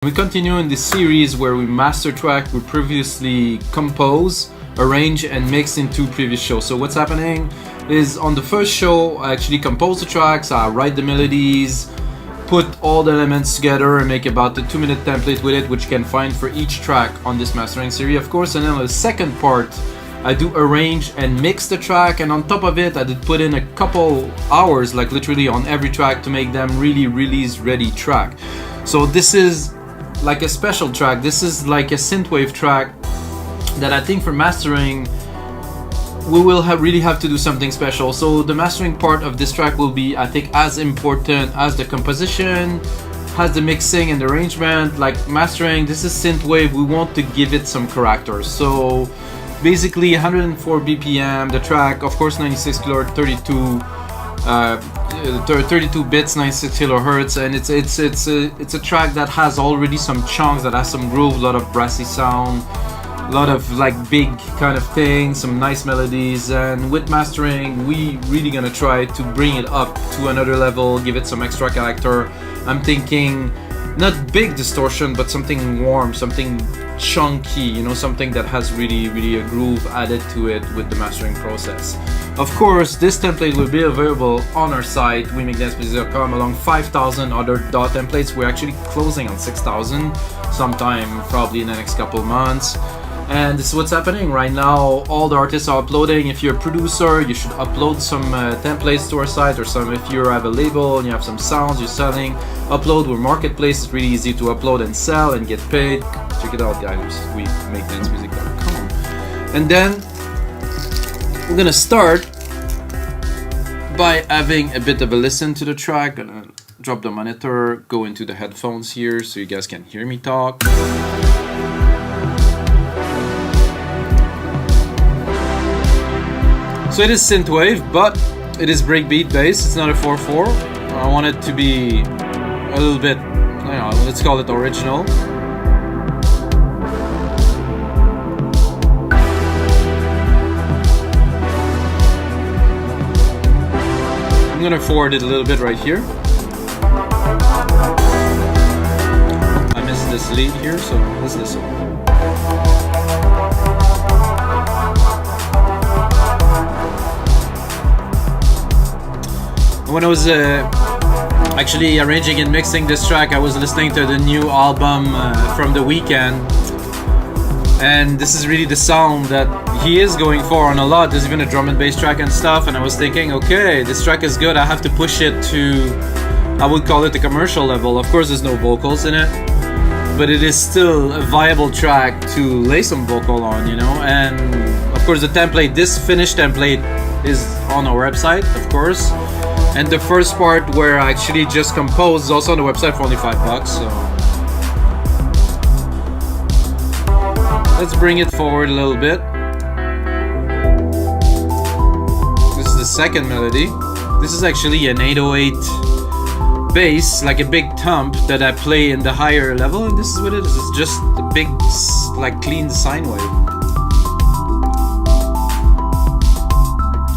We continue in this series where we master track we previously compose, arrange and mix in two previous shows. So what's happening is on the first show I actually compose the tracks, I write the melodies, put all the elements together and make about a 2-minute template with it, which you can find for each track on this mastering series, of course. And then on the second part I do arrange and mix the track, and on top of it I did put in a couple hours, like literally on every track, to make them really release ready track. So this is like a special track. This is like a synthwave track that I think for mastering we will really have to do something special. So the mastering part of this track will be, I think, as important as the composition, as the mixing and the arrangement. Like mastering, this is synthwave, we want to give it some character. So basically 104 BPM, the track, of course 96 kilohertz, 32 bits, 96 kilohertz, and it's a track that has already some chunks, that has some groove, a lot of brassy sound, a lot of like big kind of things, some nice melodies. And with mastering we really gonna try to bring it up to another level, give it some extra character. I'm thinking not big distortion, but something warm, something chunky, you know, something that has really a groove added to it with the mastering process. Of course, this template will be available on our site, wemixdancemusic.com, along 5,000 other DAW templates. We're actually closing on 6,000 sometime probably in the next couple months. And this is what's happening right now. All the artists are uploading. If you're a producer, you should upload some templates to our site, or some if you have a label and you have some sounds you're selling, upload. We're marketplace, it's really easy to upload and sell and get paid. Check it out, guys. We make dancemusic.com. And then we're gonna start by having a bit of a listen to the track. Gonna drop the monitor, go into the headphones here so you guys can hear me talk. So it is synthwave, but it is breakbeat based. It's not a 4/4. I want it to be a little bit, you know, let's call it original. I'm gonna forward it a little bit right here. I missed this lead here, so let's listen. When I was actually arranging and mixing this track, I was listening to the new album from The Weeknd, and this is really the sound that he is going for on a lot. There's even a drum and bass track and stuff, and I was thinking, okay, this track is good, I have to push it to, I would call it the commercial level. Of course there's no vocals in it, but it is still a viable track to lay some vocal on, you know. And of course the template, this finished template, is on our website, of course. And the first part where I actually just composed is also on the website for only $5. So let's bring it forward a little bit. This is the second melody. This is actually an 808 bass, like a big thump that I play in the higher level, and this is what it is. It's just a big, like, clean sine wave.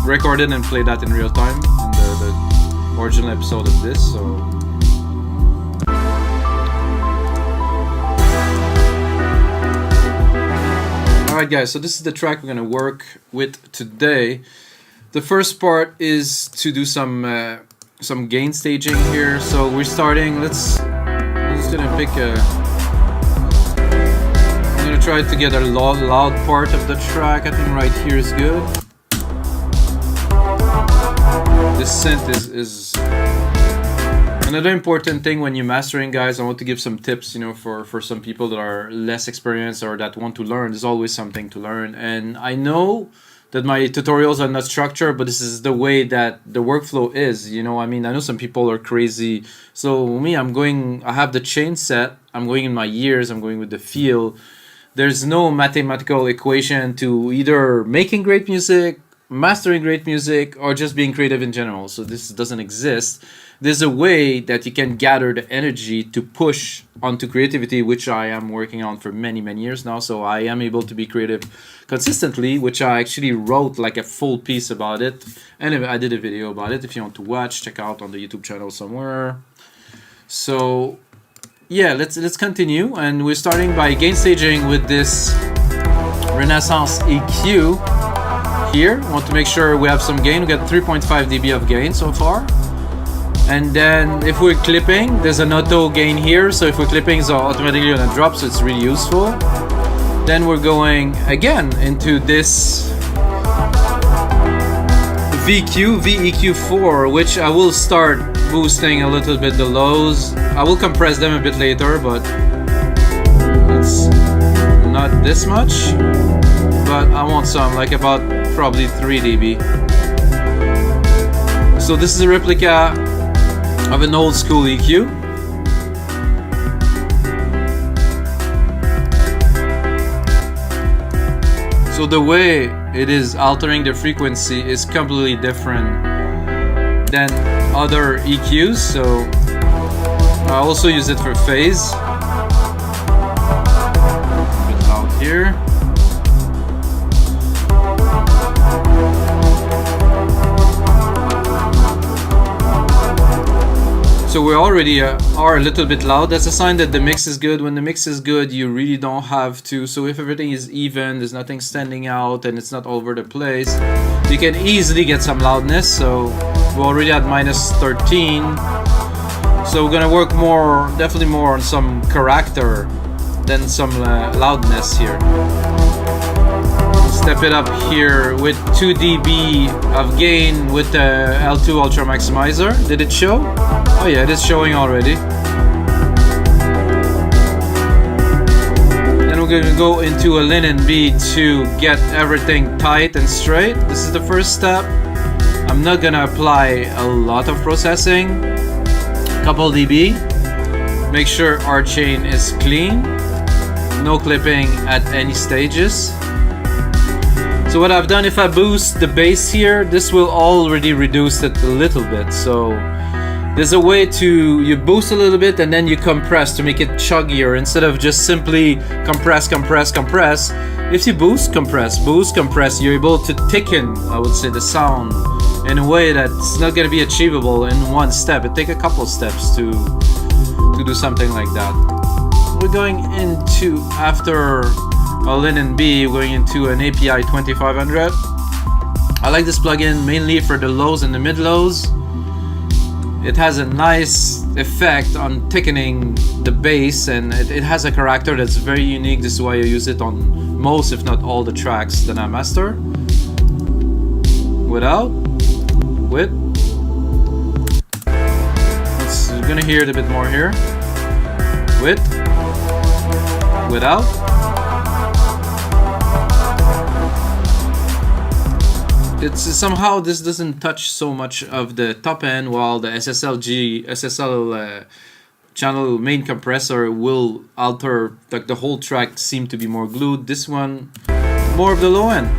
Recorded and played that in real time in the original episode of this. So alright guys, so this is the track we're gonna work with today. The first part is to do some gain staging here. So we're starting, I'm just gonna pick I'm gonna try to get a loud part of the track. I think right here is good. This synth is another important thing when you're mastering, guys. I want to give some tips, you know, for some people that are less experienced or that want to learn. There's always something to learn, and I know that my tutorials are not structured, but this is the way that the workflow is, you know. I mean, I know some people are crazy. So me, I have the chain set, I'm going in my ears, I'm going with the feel. There's no mathematical equation to either making great music, mastering great music, or just being creative in general. So this doesn't exist. There's a way that you can gather the energy to push onto creativity, which I am working on for many years now. So I am able to be creative consistently, which I actually wrote like a full piece about it, and I did a video about it. If you want to watch, check out on the YouTube channel somewhere. So yeah, let's continue, and we're starting by gain staging with this Renaissance EQ here. Want to make sure we have some gain. We got 3.5 dB of gain so far. And then if we're clipping, there's an auto gain here, so if we're clipping, it's automatically gonna drop, so it's really useful. Then we're going again into this VEQ4, which I will start boosting a little bit the lows. I will compress them a bit later, but it's not this much. But I want some, like about probably 3 dB. So this is a replica of an old school EQ. So the way it is altering the frequency is completely different than other EQs. So I also use it for phase. A bit loud here. So we already are a little bit loud. That's a sign that the mix is good. When the mix is good, you really don't have to. So if everything is even, there's nothing standing out, and it's not all over the place, you can easily get some loudness. So we're already at -13. So we're gonna work more, definitely more on some character than some loudness here. Step it up here with 2 dB of gain with the L2 ultramaximizer. Did it show? Oh yeah, it is showing already. Then we're going to go into a LINMB to get everything tight and straight. This is the first step. I'm not gonna apply a lot of processing. Couple dB. Make sure our chain is clean. No clipping at any stages. So what I've done, if I boost the bass here, this will already reduce it a little bit. So there's a way to, you boost a little bit and then you compress to make it chuggier instead of just simply compress, compress, compress. If you boost, compress, you're able to thicken, I would say, the sound in a way that's not going to be achievable in one step. It takes a couple steps to do something like that. We're going into, after a LINMB, we're going into an API 2500. I like this plugin mainly for the lows and the mid lows. It has a nice effect on thickening the bass, and it has a character that's very unique. This is why I use it on most, if not all, the tracks that I master. Without, with. You're gonna hear it a bit more here. With, without. It's somehow this doesn't touch so much of the top end, while the SSL channel main compressor will alter, like the whole track seem to be more glued. This one, more of the low end.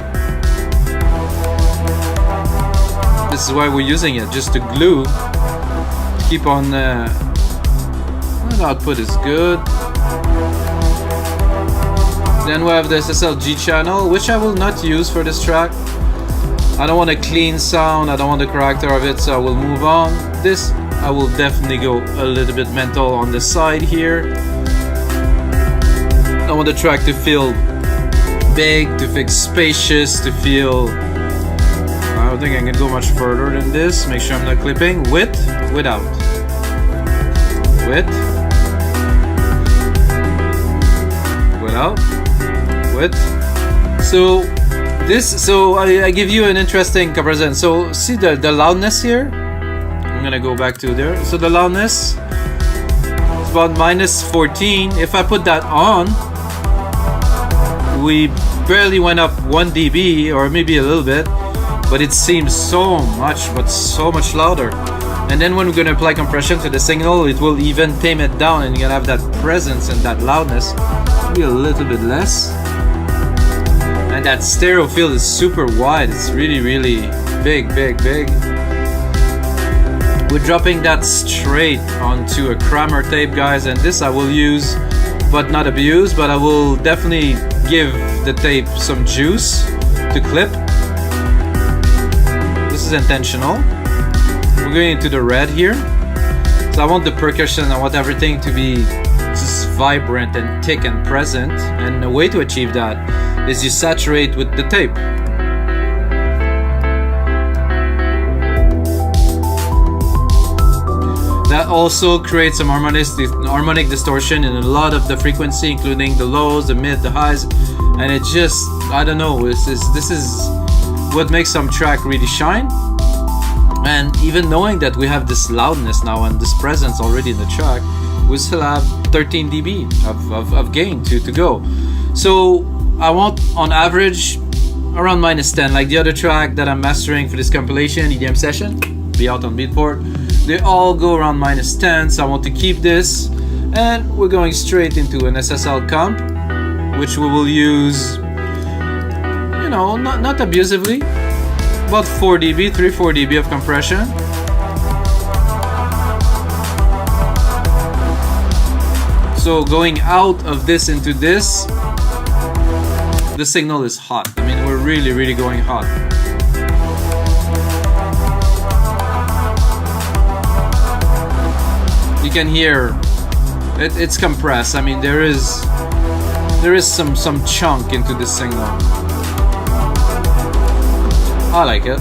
This is why we're using it, just to glue, to keep on. The output is good. Then we have the SSLG channel, which I will not use for this track. I don't want a clean sound, I don't want the character of it, so I will move on. This, I will definitely go a little bit mental on the side here. I want the track to feel big, to feel spacious, to feel... I don't think I can go much further than this. Make sure I'm not clipping. With, without. With. Without. With. So... I give you an interesting comparison. So see the loudness here. I'm gonna go back to there. So the loudness is about -14. If I put that on, we barely went up 1 dB or maybe a little bit, but it seems so much louder. And then when we're gonna apply compression to the signal, it will even tame it down, and you're gonna have that presence and that loudness. Maybe a little bit less. And that stereo field is super wide. It's really, really big. We're dropping that straight onto a Kramer tape, guys, and this I will use, but not abuse, but I will definitely give the tape some juice to clip. This is intentional. We're going into the red here. So I want the percussion, I want everything to be vibrant and thick and present. And the way to achieve that is you saturate with the tape. That also creates some harmonic distortion in a lot of the frequency, including the lows, the mid, the highs, and it just, I don't know, this is what makes some track really shine. And even knowing that we have this loudness now and this presence already in the track, we still have 13 dB of gain to go. So I want on average around -10, like the other track that I'm mastering for this compilation, EDM session, be out on Beatport. They all go around -10, so I want to keep this, and we're going straight into an SSL comp, which we will use, you know, not abusively, about 4 dB, 3-4 dB of compression. So going out of this into this, the signal is hot. I mean, we're really going hot. You can hear it's compressed. I mean, there is some chunk into this signal. I like it.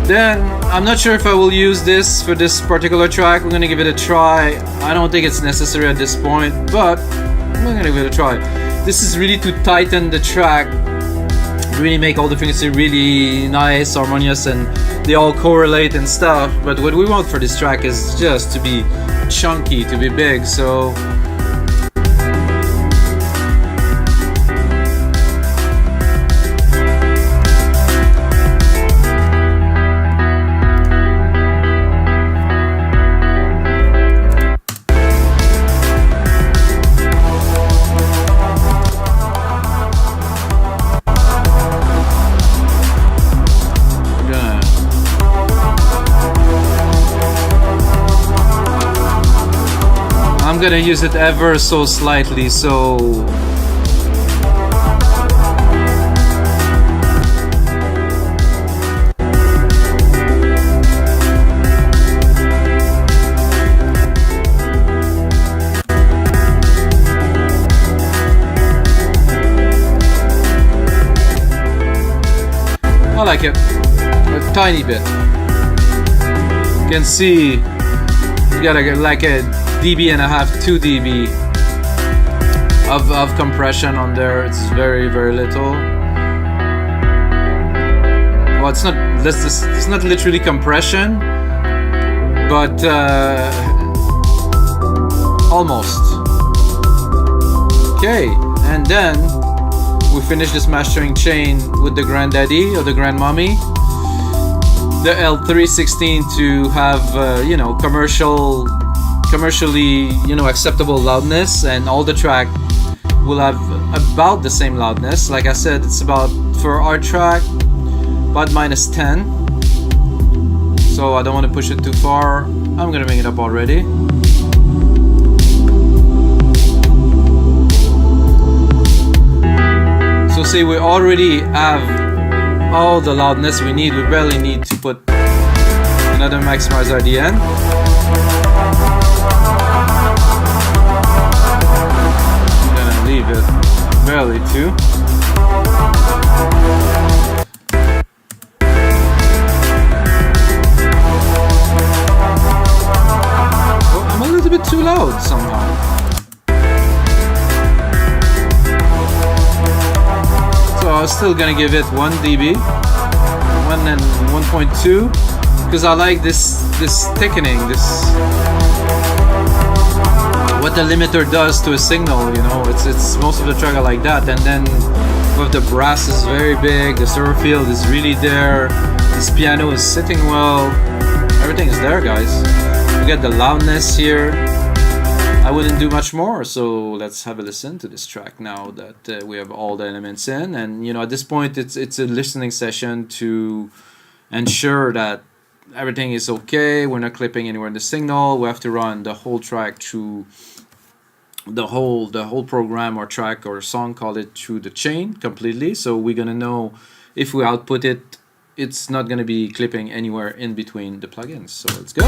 Then I'm not sure if I will use this for this particular track. We're gonna give it a try. I don't think it's necessary at this point, but we're gonna give it a try. This is really to tighten the track, really make all the frequency really nice, harmonious, and they all correlate and stuff. But what we want for this track is just to be chunky, to be big. So I'm gonna use it ever so slightly, so I like it a tiny bit. You can see you got like a dB and a half, 2 dB of compression on there. It's very little. Well, it's not literally compression, but almost. Okay, and then we finish this mastering chain with the granddaddy or the grandmommy, the L316, to have you know, commercially, you know, acceptable loudness, and all the track will have about the same loudness. Like I said, it's about, for our track, about -10. So I don't want to push it too far. I'm gonna bring it up already. So see, we already have all the loudness we need. We barely need to put another maximizer at the end. Leave it barely too. Oh, I'm a little bit too loud somehow. So I was still gonna give it 1 dB, 1 and 1.2, because I like this thickening, what the limiter does to a signal, you know. It's most of the track are like that. And then with the brass is very big, the server field is really there, this piano is sitting well, everything is there, guys. We get the loudness here. I wouldn't do much more, so let's have a listen to this track now that we have all the elements in. And you know, at this point it's a listening session to ensure that everything is okay. We're not clipping anywhere in the signal. We have to run the whole track through the whole program or track or song, call it, through the chain completely. So we're gonna know if we output it, it's not gonna be clipping anywhere in between the plugins. So let's go.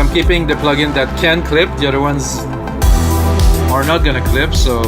I'm keeping the plugin that can clip. The other ones are not gonna clip, so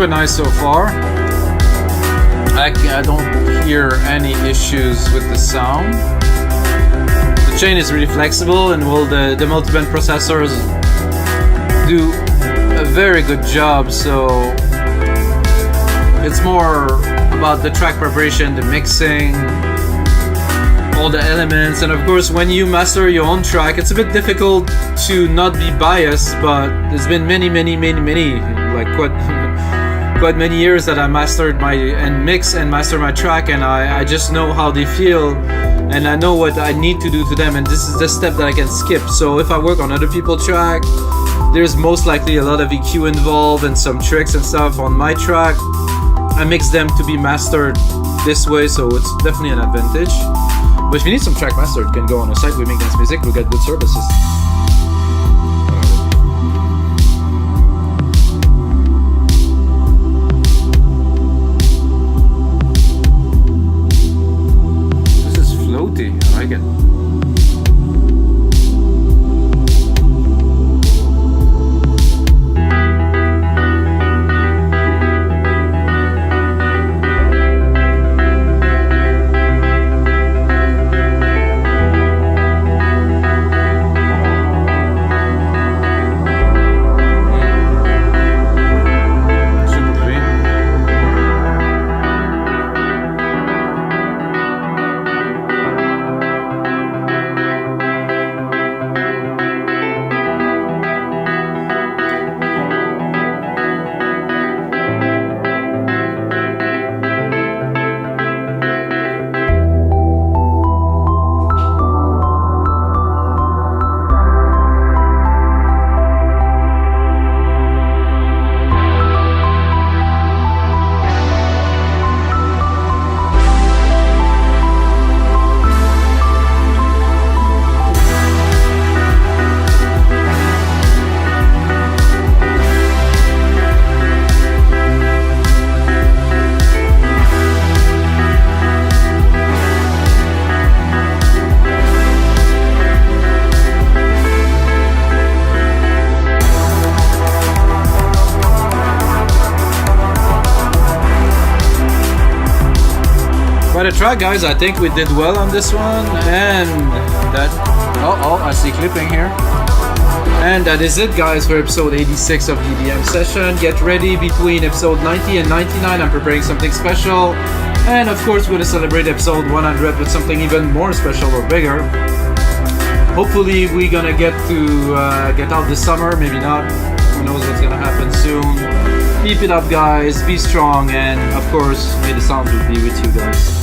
nice so far. I don't hear any issues with the sound. The chain is really flexible, and the multiband processors do a very good job, so it's more about the track preparation, the mixing, all the elements, and of course when you master your own track it's a bit difficult to not be biased, but there's been many like quite many years that I mastered mix and master my track, and I just know how they feel and I know what I need to do to them, and this is the step that I can skip. So if I work on other people's track, there's most likely a lot of EQ involved and some tricks and stuff. On my track I mix them to be mastered this way, so it's definitely an advantage. But if you need some track master, you can go on a site, We Make Dance Music, we get good services. I like it. The track, guys, I think we did well on this one, and that I see clipping here, and that is it, guys, for episode 86 of the EDM session. Get ready, between episode 90 and 99 I'm preparing something special, and of course we're going to celebrate episode 100 with something even more special or bigger. Hopefully we're gonna get out this summer, maybe not, who knows what's gonna happen soon. Keep it up, guys, be strong, and of course may the sound be with you guys.